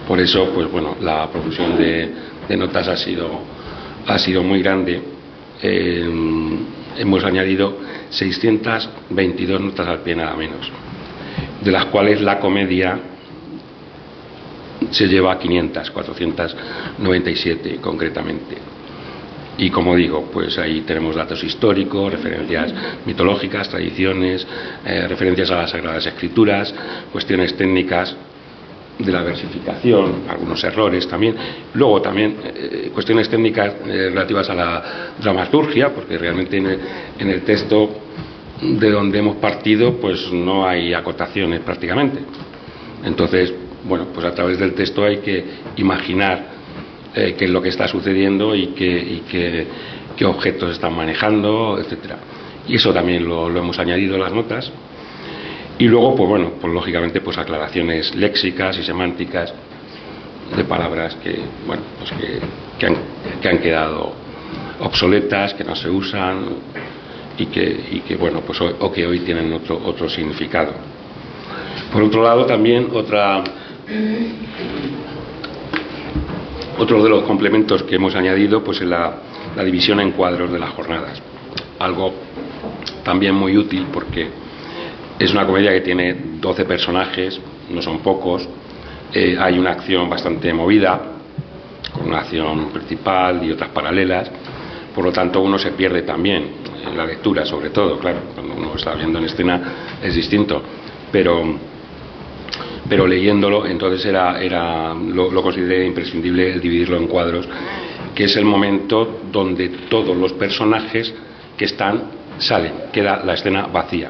Por eso, pues bueno, la profusión de notas ha sido muy grande. Hemos añadido 622 notas al pie, nada menos, de las cuales la comedia se lleva 497 concretamente. Y como digo, pues ahí tenemos datos históricos, referencias mitológicas, tradiciones, referencias a las Sagradas Escrituras, cuestiones técnicas la versificación, algunos errores también. Luego también cuestiones técnicas relativas a la dramaturgia, porque realmente en el texto de donde hemos partido pues no hay acotaciones prácticamente. Entonces, bueno, pues a través del texto hay que imaginar qué es lo que está sucediendo y qué objetos están manejando, etcétera. Y eso también lo hemos añadido en las notas. Y luego, pues bueno, pues lógicamente pues aclaraciones léxicas y semánticas de palabras que, bueno, pues que han quedado obsoletas, que no se usan y que bueno, pues o que hoy tienen otro significado. Por otro lado, también otro de los complementos que hemos añadido pues es la división en cuadros de las jornadas. Algo también muy útil porque es una comedia que tiene 12 personajes, no son pocos, hay una acción bastante movida, con una acción principal y otras paralelas, por lo tanto uno se pierde también en la lectura, sobre todo, claro, cuando uno está viendo en escena es distinto, pero leyéndolo entonces lo consideré imprescindible el dividirlo en cuadros, que es el momento donde todos los personajes que están salen, queda la escena vacía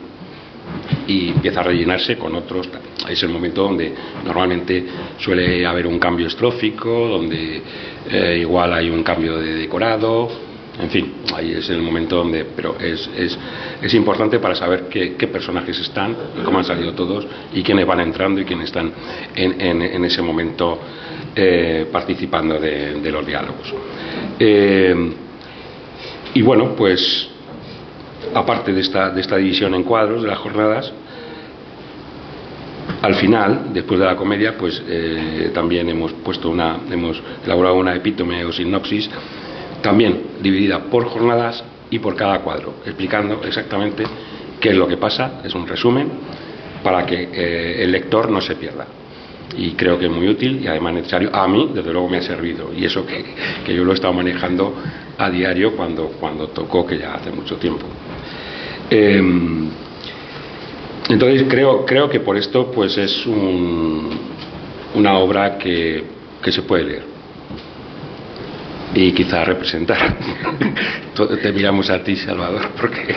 y empieza a rellenarse con otros. Es el momento donde normalmente suele haber un cambio estrófico, donde igual hay un cambio de decorado, en fin, ahí es el momento donde, pero es importante para saber qué personajes están y cómo han salido todos y quiénes van entrando y quiénes están en ese momento participando de los diálogos. Y bueno, pues aparte de esta división en cuadros de las jornadas, al final, después de la comedia, pues también hemos elaborado una epítome o sinopsis, también dividida por jornadas y por cada cuadro, explicando exactamente qué es lo que pasa, es un resumen, para que el lector no se pierda. Y creo que es muy útil y además necesario. A mí, desde luego, me ha servido, y eso que yo lo he estado manejando a diario cuando tocó, que ya hace mucho tiempo. Entonces creo que por esto pues es una obra que se puede leer y quizá representar. Te miramos a ti, Salvador, porque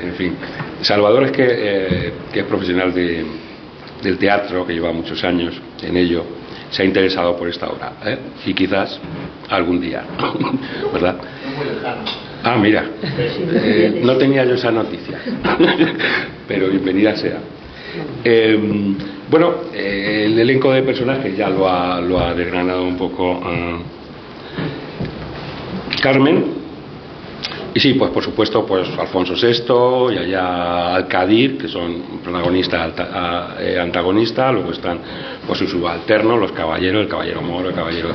en fin, Salvador es que es profesional del teatro, que lleva muchos años en ello, se ha interesado por esta obra, y quizás algún día, ¿verdad? Ah, mira, no tenía yo esa noticia, pero bienvenida sea. Bueno, el elenco de personajes ya lo ha desgranado un poco Carmen. Y sí, pues por supuesto, pues Alfonso VI, Yaya Alcadir, que son protagonistas, antagonistas, luego están pues sus subalternos, los caballeros, el caballero moro, el caballero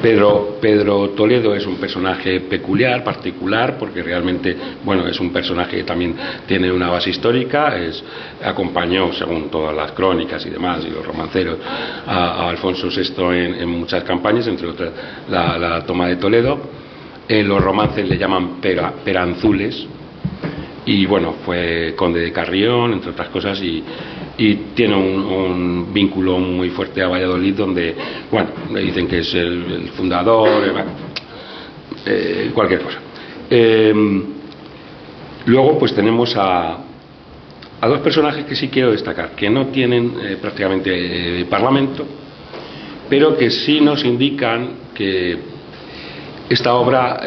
Pedro Toledo es un personaje peculiar, particular, porque realmente, bueno, es un personaje que también tiene una base histórica, acompañó, según todas las crónicas y demás, y los romanceros, a Alfonso VI en muchas campañas, entre otras la toma de Toledo. En los romances le llaman Peranzules, y bueno, fue conde de Carrión, entre otras cosas, y tiene un vínculo muy fuerte a Valladolid, donde, bueno, le dicen que es el fundador, cualquier cosa. Luego pues tenemos a dos personajes que sí quiero destacar, que no tienen prácticamente parlamento, pero que sí nos indican que esta obra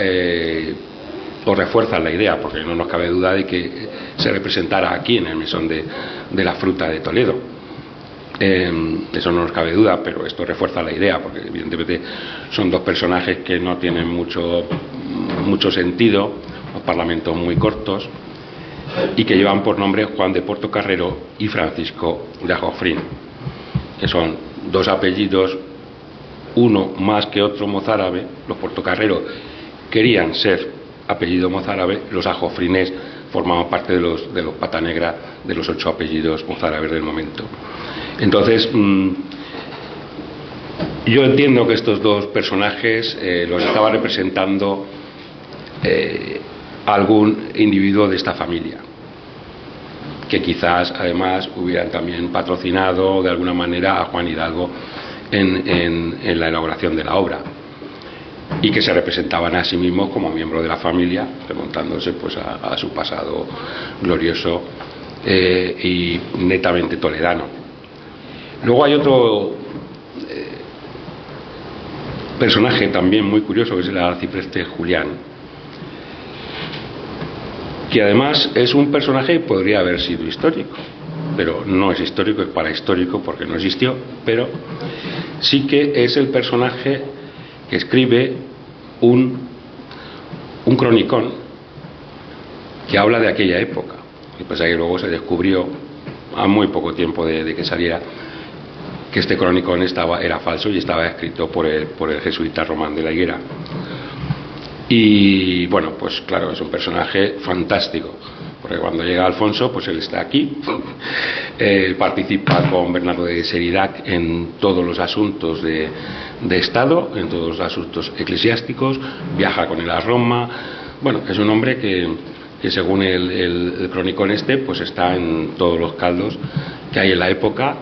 os refuerza la idea, porque no nos cabe duda de que se representara aquí en el mesón de la fruta de Toledo. Eso no nos cabe duda, pero esto refuerza la idea, porque evidentemente son dos personajes que no tienen mucho sentido, los parlamentos muy cortos, y que llevan por nombre Juan de Portocarrero y Francisco de Ajofrín, que son dos apellidos, uno más que otro mozárabe. Los Portocarrero querían ser apellido mozárabe, los Ajofrines formaban parte de los pata negra, de los 8 apellidos mozárabes del momento. Entonces yo entiendo que estos dos personajes los estaba representando algún individuo de esta familia, que quizás además hubieran también patrocinado de alguna manera a Juan Hidalgo en la elaboración de la obra, y que se representaban a sí mismos como miembros de la familia, remontándose pues a su pasado glorioso y netamente toledano. Luego hay otro personaje también muy curioso, que es el arcipreste Julián, que además es un personaje que podría haber sido histórico, pero no es histórico, es parahistórico porque no existió, pero sí que es el personaje que escribe un cronicón que habla de aquella época. Y pasa que luego se descubrió a muy poco tiempo de que saliera que este cronicón era falso y estaba escrito por el jesuita Román de la Higuera. Y bueno, pues claro, es un personaje fantástico, porque cuando llega Alfonso, pues él está aquí, él participa con Bernardo de Seridac en todos los asuntos de Estado, en todos los asuntos eclesiásticos, viaja con él a Roma. Bueno, es un hombre que según el cronicón pues está en todos los caldos que hay en la época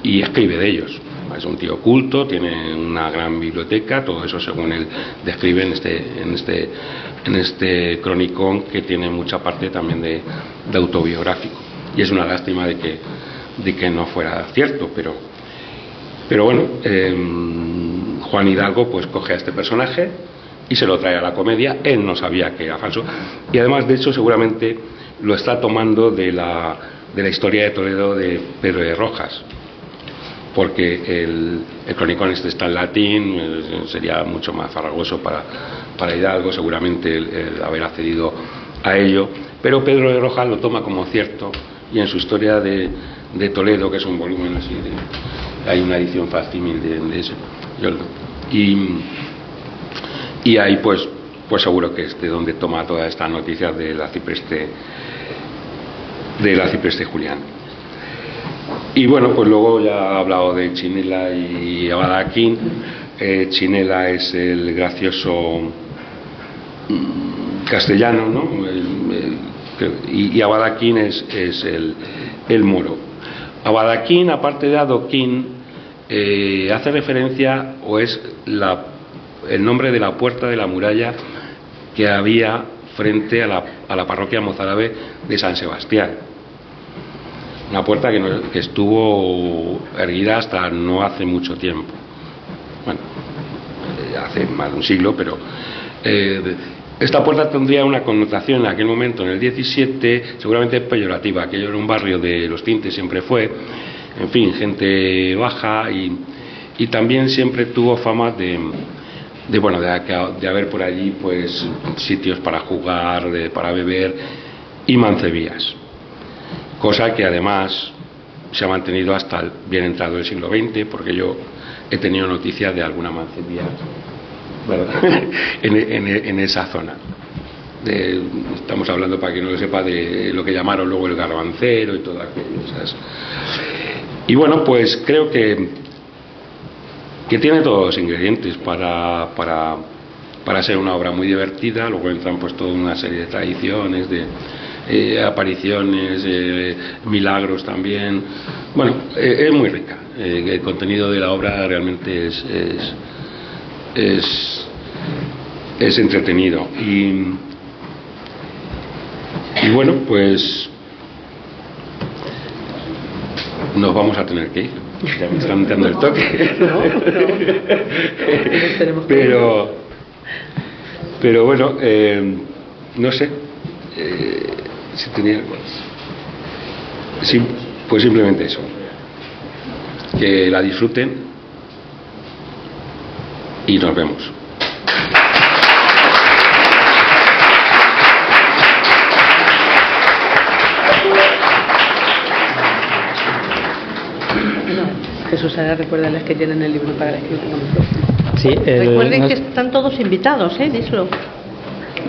y escribe de ellos. Es un tío culto, tiene una gran biblioteca, todo eso según él describe en este cronicón, que tiene mucha parte también de autobiográfico. Y es una lástima de que no fuera cierto, pero bueno, Juan Hidalgo pues coge a este personaje y se lo trae a la comedia. Él no sabía que era falso, y además de hecho seguramente lo está tomando de la historia de Toledo de Pedro de Rojas, porque el cronicón está en latín, sería mucho más farragoso para Hidalgo seguramente el haber accedido a ello, pero Pedro de Rojas lo toma como cierto, y en su historia de Toledo, que es un volumen así, hay una edición facsímil de eso, y ahí pues seguro que es de donde toma toda esta noticia del arcipreste Julián. Y bueno, pues luego ya ha hablado de Chinela y Abadaquín. Chinela es el gracioso castellano, ¿no? Y Abadaquín es el moro. Abadaquín, aparte de adoquín, hace referencia, o es el nombre de la puerta de la muralla que había frente a la parroquia mozárabe de San Sebastián. Una puerta que estuvo erguida hasta no hace mucho tiempo. Bueno, hace más de un siglo, pero esta puerta tendría una connotación en aquel momento, en el 17, seguramente peyorativa. Aquello era un barrio de los tintes, siempre fue, en fin, gente baja, y también siempre tuvo fama de haber por allí pues sitios para jugar, para beber y mancebías, cosa que además se ha mantenido hasta bien entrado el siglo XX, porque yo he tenido noticias de alguna mancebía, bueno, en esa zona. Estamos hablando, para quien no lo sepa, de lo que llamaron luego el garbancero y todo aquello, ¿sabes? Y bueno, pues creo que tiene todos los ingredientes para ser una obra muy divertida. Luego entran pues toda una serie de tradiciones, de apariciones, milagros también. Bueno, es muy rica. El contenido de la obra realmente es entretenido. Y bueno, pues nos vamos a tener que ir. Ya me están dando el toque. Pero bueno, no sé si tenía algo más. Sí, pues simplemente eso, que la disfruten y nos vemos. Jesús, ahora recuérdales que tienen el libro para escribir. Sí, recuerden que están todos invitados, díselo.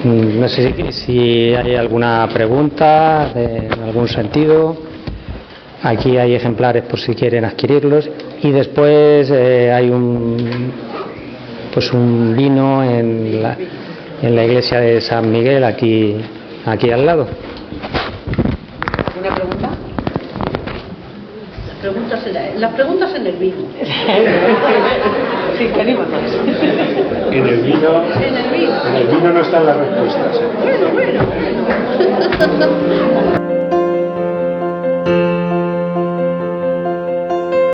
No sé si hay alguna pregunta en algún sentido. Aquí hay ejemplares por si quieren adquirirlos, y después hay un vino en la iglesia de San Miguel, aquí al lado. ¿Una pregunta? Las preguntas en el vino. Sí, que anima más. En el vino no están las respuestas. Bueno.